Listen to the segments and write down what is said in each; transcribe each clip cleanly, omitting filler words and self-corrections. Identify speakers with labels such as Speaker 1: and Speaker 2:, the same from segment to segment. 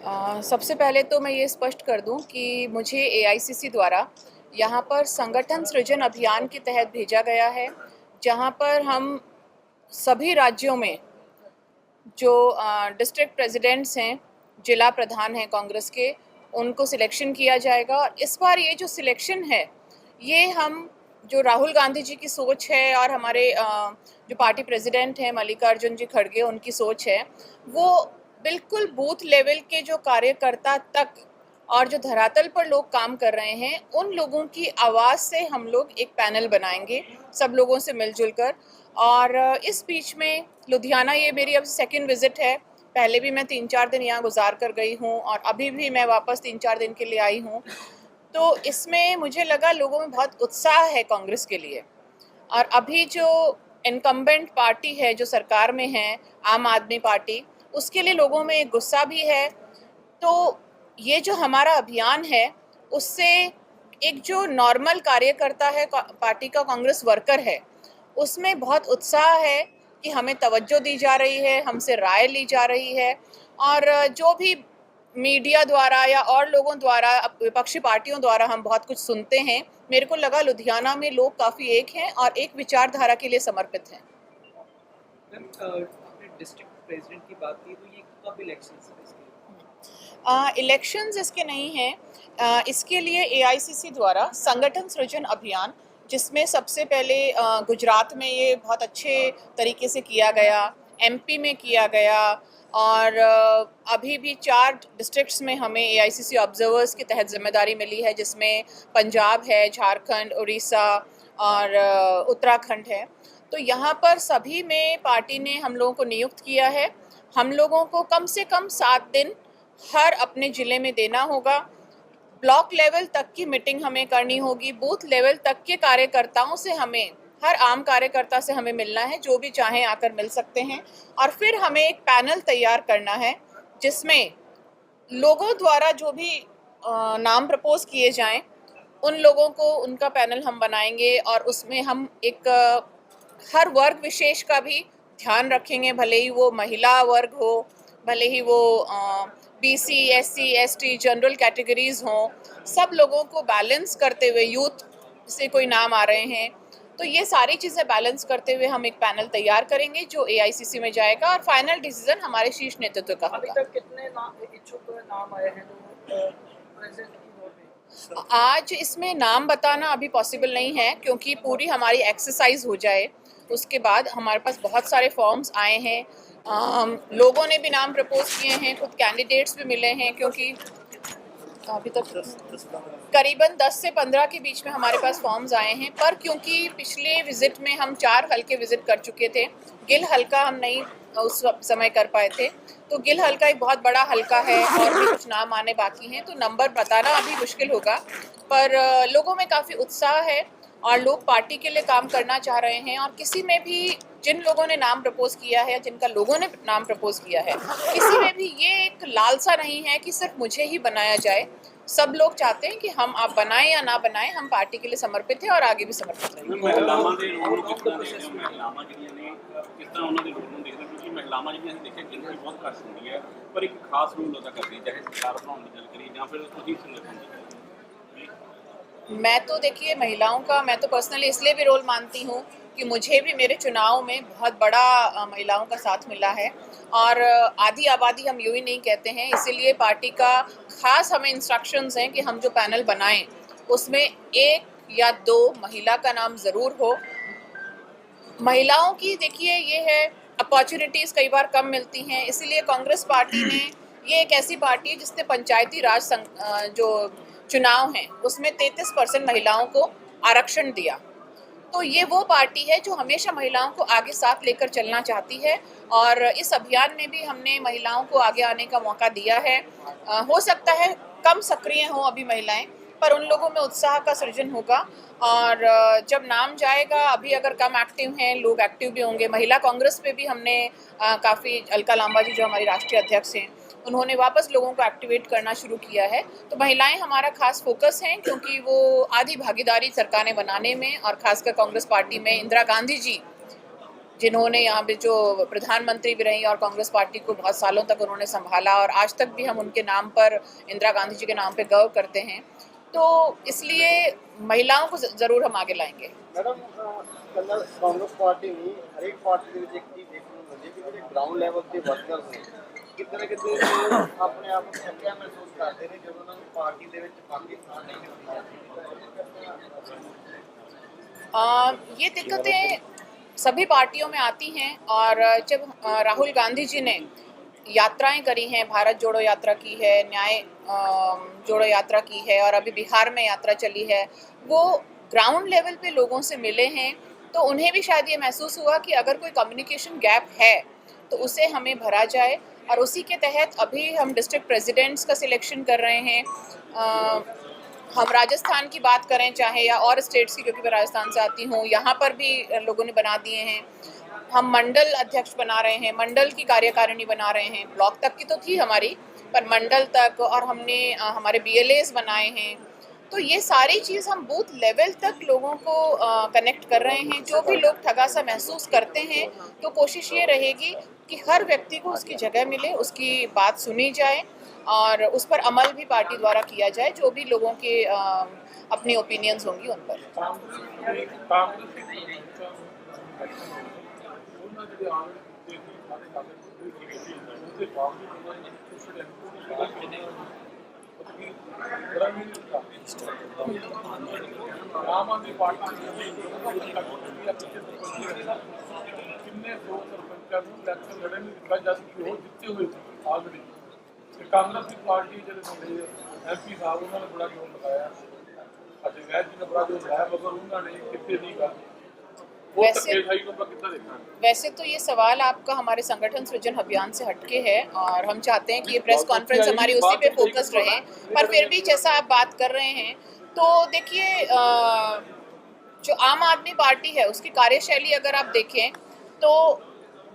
Speaker 1: सबसे पहले तो मैं ये स्पष्ट कर दूं कि मुझे एआईसीसी द्वारा यहाँ पर संगठन सृजन अभियान के तहत भेजा गया है, जहाँ पर हम सभी राज्यों में जो डिस्ट्रिक्ट प्रेसिडेंट्स हैं, जिला प्रधान हैं कांग्रेस के, उनको सिलेक्शन किया जाएगा। और इस बार ये जो सिलेक्शन है, ये हम जो राहुल गांधी जी की सोच है और हमारे जो पार्टी प्रेसिडेंट हैं मल्लिकार्जुन जी खड़गे, उनकी सोच है, वो बिल्कुल बूथ लेवल के जो कार्यकर्ता तक और जो धरातल पर लोग काम कर रहे हैं, उन लोगों की आवाज़ से हम लोग एक पैनल बनाएंगे, सब लोगों से मिलजुल कर। और इस बीच में लुधियाना, ये मेरी अब सेकंड विजिट है। पहले भी मैं 3-4 दिन यहाँ गुजार कर गई हूँ और अभी भी मैं वापस 3-4 दिन के लिए आई हूँ। तो इसमें मुझे लगा लोगों में बहुत उत्साह है कांग्रेस के लिए। और अभी जो इनकम्बेंट पार्टी है, जो सरकार में है, आम आदमी पार्टी, उसके लिए लोगों में एक गुस्सा भी है। तो ये जो हमारा अभियान है, उससे एक जो नॉर्मल कार्यकर्ता है पार्टी का, कांग्रेस वर्कर है, उसमें बहुत उत्साह है कि हमें तवज्जो दी जा रही है, हमसे राय ली जा रही है। और जो भी मीडिया द्वारा या और लोगों द्वारा, विपक्षी पार्टियों द्वारा हम बहुत कुछ सुनते हैं, मेरे को लगा लुधियाना में लोग काफ़ी एक हैं और एक विचारधारा के लिए समर्पित हैं।
Speaker 2: आपने डिस्ट्रिक्ट प्रेसिडेंट की बात की, तो ये कब इलेक्शंस है इसके?
Speaker 1: इलेक्शंस इसके नहीं हैं। इसके लिए एआईसीसी द्वारा संगठन सृजन अभियान, जिसमें सबसे पहले गुजरात में ये बहुत अच्छे तरीके से किया गया, एमपी में किया गया, और अभी भी 4 डिस्ट्रिक्ट्स में हमें एआईसीसी ऑब्जर्वर्स के तहत जिम्मेदारी मिली है, जिसमें पंजाब है, झारखंड, उड़ीसा और उत्तराखंड है। तो यहाँ पर सभी में पार्टी ने हम लोगों को नियुक्त किया है। हम लोगों को कम से कम 7 दिन हर अपने ज़िले में देना होगा। ब्लॉक लेवल तक की मीटिंग हमें करनी होगी। बूथ लेवल तक के कार्यकर्ताओं से हमें, हर आम कार्यकर्ता से हमें मिलना है, जो भी चाहें आकर मिल सकते हैं। और फिर हमें एक पैनल तैयार करना है, जिसमें लोगों द्वारा जो भी नाम प्रपोज किए जाएं, उन लोगों को, उनका पैनल हम बनाएंगे। और उसमें हम एक हर वर्ग विशेष का भी ध्यान रखेंगे, भले ही वो महिला वर्ग हो, भले ही वो BC, SC, ST, general categories हों, सब लोगों को बैलेंस करते हुए, यूथ से कोई नाम आ रहे हैं, तो ये सारी चीज़ें बैलेंस करते हुए हम एक पैनल तैयार करेंगे जो एआईसीसी में जाएगा और फाइनल डिसीजन हमारे शीर्ष नेतृत्व का होगा।
Speaker 2: अभी तक कितने इच्छुक नाम आए हैं जो प्रेसिडेंट की ओर में?
Speaker 1: आज इसमें नाम बताना अभी पॉसिबल नहीं है, क्योंकि पूरी हमारी एक्सरसाइज हो जाए उसके बाद। हमारे पास बहुत सारे फॉर्म्स आए हैं, लोगों ने भी नाम प्रपोज किए हैं, खुद कैंडिडेट्स भी मिले हैं, क्योंकि अभी तक करीबन 10 से 15 के बीच में हमारे पास फॉर्म्स आए हैं। पर क्योंकि पिछले विजिट में हम 4 हल्के विजिट कर चुके थे, गिल हल्का हम नहीं उस समय कर पाए थे, तो गिल हल्का एक बहुत बड़ा हल्का है और भी कुछ नाम आने बाकी हैं, तो नंबर बताना अभी मुश्किल होगा। पर लोगों में काफ़ी उत्साह है और लोग पार्टी के लिए काम करना चाह रहे हैं। और किसी में भी, जिन लोगों ने नाम प्रपोज किया है, जिनका लोगों ने नाम प्रपोज किया है, किसी में भी ये एक लालसा नहीं है कि सिर्फ मुझे ही बनाया जाए। सब लोग चाहते हैं कि हम, आप बनाएं या ना बनाएं, हम पार्टी के लिए समर्पित हैं और आगे भी समर्पित रहेंगे।
Speaker 3: महिलावां ਦੇ ਰੋਲ ਨੂੰ ਕਿਸ ਤਰ੍ਹਾਂ ਦੇਖਦੇ ਹੋ? महिलावां ਜਿਹੜੀਆਂ ਨੇ ਕਿਸ ਤਰ੍ਹਾਂ ਉਹਨਾਂ ਦੇ ਰੋਲ ਨੂੰ ਦੇਖਦੇ ਹੋ? ਕਿਉਂਕਿ महिलावां ਜਿਹੜੀਆਂ ਅਸੀਂ ਦੇਖਿਆ ਗਿਣਤੀ ਬਹੁਤ ਘੱਟ ਹੁੰਦੀ ਹੈ, ਪਰ ਇੱਕ ਖਾਸ ਰੋਲ ਅਦਾ ਕਰਦੀ ਹੈ, ਚਾਹੇ ਸਰਕਾਰ ਬਣਾਉਣ ਦੀ ਗੱਲ ਕਰੀਏ ਜਾਂ ਫਿਰ ਤੁਸੀਂ ਸੰਗਠਨ ਦੀ ਗੱਲ करिए।
Speaker 1: मैं तो देखिए, महिलाओं का मैं तो पर्सनली इसलिए भी रोल मानती हूँ कि मुझे भी मेरे चुनाव में बहुत बड़ा महिलाओं का साथ मिला है। और आधी आबादी हम यूँ ही नहीं कहते हैं, इसीलिए पार्टी का खास हमें इंस्ट्रक्शंस हैं कि हम जो पैनल बनाएं, उसमें 1 या 2 महिला का नाम ज़रूर हो। महिलाओं की देखिए ये है, अपॉर्चुनिटीज़ कई बार कम मिलती हैं, इसीलिए कांग्रेस पार्टी ने, ये एक ऐसी पार्टी है जिसने पंचायती राज जो चुनाव हैं उसमें 33% महिलाओं को आरक्षण दिया। तो ये वो पार्टी है जो हमेशा महिलाओं को आगे साथ लेकर चलना चाहती है, और इस अभियान में भी हमने महिलाओं को आगे आने का मौका दिया है। हो सकता है कम सक्रिय हों अभी महिलाएं, पर उन लोगों में उत्साह का सृजन होगा। और जब नाम जाएगा, अभी अगर कम एक्टिव हैं लोग, एक्टिव भी होंगे। महिला कांग्रेस पे भी हमने काफ़ी, अलका लांबा जी जो हमारी राष्ट्रीय अध्यक्ष हैं, उन्होंने वापस लोगों को एक्टिवेट करना शुरू किया है। तो महिलाएं हमारा खास फोकस हैं, क्योंकि वो आधी भागीदारी सरकारें बनाने में, और खासकर कांग्रेस पार्टी में इंदिरा गांधी जी जिन्होंने यहाँ पे जो प्रधानमंत्री भी रही और कांग्रेस पार्टी को बहुत सालों तक उन्होंने संभाला, और आज तक भी हम उनके नाम पर, इंदिरा गांधी जी के नाम पे गर्व करते हैं। तो इसलिए महिलाओं को ज़रूर हम आगे लाएंगे।
Speaker 4: मैडम कल कांग्रेस पार्टी नहीं हर एक पार्टी के एक चीज देखने को मिली कि ਜਿਹੜੇ ग्राउंड ਲੈਵਲ ਤੇ ਵਰਕਰਸ ਨੇ ਕਿਤੇ ਨਾ ਕਿਤੇ ਆਪਣੇ ਆਪ ਨੂੰ ਥੱਕਿਆ ਮਹਿਸੂਸ ਕਰਦੇ ਨੇ ਜਦੋਂ ਉਹਨਾਂ ਨੂੰ ਪਾਰਟੀ ਦੇ ਵਿੱਚ ਪਾਕਿਸਤਾਨ ਨਹੀਂ ਮਿਲਦੀ ਜਾਂਦੀ।
Speaker 1: ये दिक्कतें सभी पार्टियों में आती हैं, और जब राहुल गांधी जी ने यात्राएं करी हैं, भारत जोड़ो यात्रा की है, न्याय जोड़ो यात्रा की है, और अभी बिहार में यात्रा चली है, वो ग्राउंड लेवल पे लोगों से मिले हैं, तो उन्हें भी शायद ये महसूस हुआ कि अगर कोई कम्युनिकेशन गैप है तो उसे हमें भरा जाए। और उसी के तहत अभी हम डिस्ट्रिक्ट प्रेसिडेंट्स का सिलेक्शन कर रहे हैं। हम राजस्थान की बात करें चाहे, या और स्टेट्स की, क्योंकि मैं राजस्थान से आती हूँ, यहाँ पर भी लोगों ने बना दिए हैं। हम मंडल अध्यक्ष बना रहे हैं, मंडल की कार्यकारिणी बना रहे हैं। ब्लॉक तक की तो थी हमारी, पर मंडल तक, और हमने हमारे BLAs बनाए हैं। तो ये सारी चीज़ हम बूथ लेवल तक लोगों को कनेक्ट कर रहे हैं। जो भी लोग ठगा सा महसूस करते हैं, तो कोशिश ये रहेगी कि हर व्यक्ति को उसकी जगह मिले, उसकी बात सुनी जाए, और उस पर अमल भी पार्टी द्वारा किया जाए, जो भी लोगों के अपनी ओपिनियंस होंगी उन पर।
Speaker 5: आम आदमी पार्टी किन्ने सौ सरपंचां ਨੂੰ ਇਲੈਕਸ਼ਨ ਲੜਨ ਨਹੀਂ ਦਿੱਤਾ ਜਦ ਕਿ ਉਹ ਜਿੱਤੇ ਹੋਏ ਸੀ ਆਲਰੇਡੀ। ਤੇ ਕਾਂਗਰਸ ਦੀ ਪਾਰਟੀ ਜਿਹੜੇ ਸਾਡੇ MP ਸਾਹਿਬ ਉਹਨਾਂ ਨੇ ਬੜਾ ਜੋਰ ਲਗਾਇਆ, ਅਤੇ ਵੈਦ ਜੀ ਨੇ ਬੜਾ ਜੋਰ ਲਾਇਆ, ਮਗਰ ਉਹਨਾਂ ਨੇ ਕਿਤੇ ਨਹੀਂ ਗੱਲ। वो धक्केशाही को ਆਪਾਂ ਕਿੱਦਾਂ ਦੇਖਾਂਗੇ?
Speaker 1: वैसे तो ये सवाल आपका हमारे संगठन सृजन अभियान से हटके है, और हम चाहते हैं कि ये प्रेस कॉन्फ्रेंस हमारी उसी पे फोकस रहे। पर फिर भी जैसा आप बात कर रहे हैं, तो देखिए जो आम आदमी पार्टी है उसकी कार्यशैली अगर आप देखें तो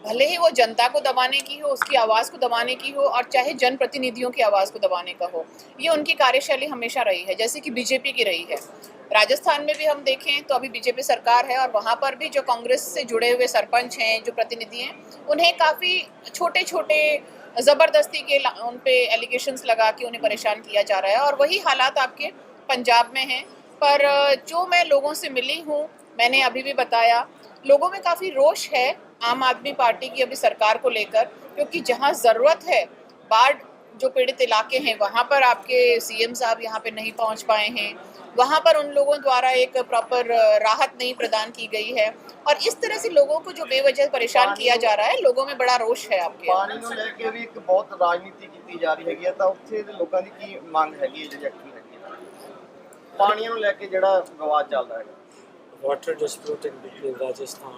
Speaker 1: भले ही वो जनता को दबाने की हो, उसकी आवाज़ को दबाने की हो, और चाहे जनप्रतिनिधियों की आवाज़ को दबाने का हो, ये उनकी कार्यशैली हमेशा रही है, जैसे कि बीजेपी की रही है। राजस्थान में भी हम देखें तो अभी बीजेपी सरकार है, और वहाँ पर भी जो कांग्रेस से जुड़े हुए सरपंच हैं, जो प्रतिनिधि हैं, उन्हें काफ़ी छोटे छोटे ज़बरदस्ती के उन पे एलिगेशंस लगा के उन्हें परेशान किया जा रहा है, और वही हालात आपके पंजाब में हैं। पर जो मैं लोगों से मिली हूँ, मैंने अभी भी बताया, लोगों में काफ़ी रोष है आम आदमी पार्टी की अभी सरकार को लेकर, क्योंकि जहाँ ज़रूरत है, बाढ़ जो पीड़ित इलाके हैं वहाँ पर आपके CM साहब यहाँ पे नहीं पहुँच पाए हैं, वहाँ पर उन लोगों द्वारा एक प्रॉपर राहत नहीं प्रदान की गई है, और इस तरह से लोगों को जो बेवजह परेशान किया जा रहा है, लोगों में बड़ा रोष है आपके।
Speaker 4: ਪਾਣੀ ਨੂੰ ਲੈ ਕੇ ਵੀ ਇੱਕ ਬਹੁਤ ਰਾਜਨੀਤੀ ਕੀਤੀ ਜਾ ਰਹੀ ਹੈਗੀ ਆ, ਤਾਂ ਉੱਥੇ ਦੇ ਲੋਕਾਂ ਦੀ ਕੀ ਮੰਗ ਹੈਗੀ ਹੈ ਜਿਹੜੀ ਐਕਚੁਅਲੀ ਹੈਗੀ ਹੈ ਪਾਣੀ ਨੂੰ ਲੈ ਕੇ ਜਿਹੜਾ ਵਿਵਾਦ ਚੱਲਦਾ ਹੈਗਾ?
Speaker 6: Water dispute in between Rajasthan,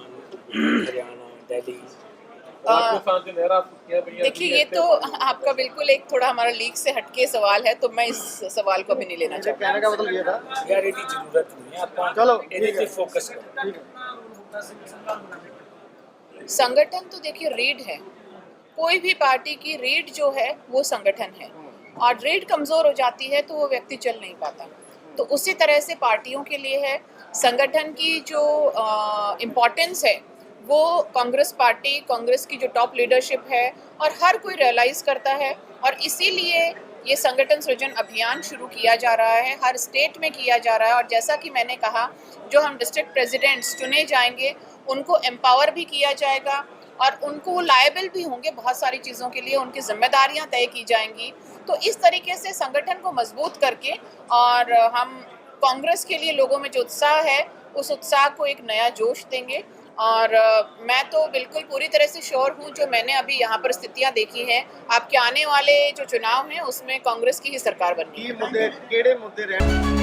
Speaker 6: Haryana, Delhi.
Speaker 5: Rajasthan से नहरा क्या भैया?
Speaker 1: देखिए, ये तो आपका बिल्कुल एक थोड़ा हमारा लीक से हटके सवाल है, तो मैं इस सवाल को अभी नहीं लेना चाहती।
Speaker 4: कहने का मतलब ये था
Speaker 6: क्लैरिटी जरूरत नहीं है, आप
Speaker 4: चलो
Speaker 6: इधर फोकस करो।
Speaker 1: संगठन तो देखिए रीढ़ है, कोई भी पार्टी की रीढ़ जो है वो संगठन है, और रीढ़ कमज़ोर हो जाती है तो वो व्यक्ति चल नहीं पाता। तो उसी तरह से पार्टियों के लिए है, संगठन की जो इम्पोर्टेंस है वो कांग्रेस पार्टी, कांग्रेस की जो टॉप लीडरशिप है, और हर कोई रियलाइज़ करता है, और इसीलिए ये संगठन सृजन अभियान शुरू किया जा रहा है, हर स्टेट में किया जा रहा है। और जैसा कि मैंने कहा, जो हम डिस्ट्रिक्ट प्रेसिडेंट्स चुने जाएंगे उनको एम्पावर भी किया जाएगा, और उनको लायबल भी होंगे बहुत सारी चीज़ों के लिए, उनकी जिम्मेदारियां तय की जाएंगी। तो इस तरीके से संगठन को मजबूत करके, और हम कांग्रेस के लिए लोगों में जो उत्साह है उस उत्साह को एक नया जोश देंगे। और मैं तो बिल्कुल पूरी तरह से श्योर हूँ, जो मैंने अभी यहाँ पर स्थितियाँ देखी हैं, आपके आने वाले जो चुनाव हैं उसमें कांग्रेस की ही सरकार बनेगी।
Speaker 4: ਕੀ ਮੁੱਦੇ ਕਿਹੜੇ ਮੁੱਦੇ ਰਹਿਣ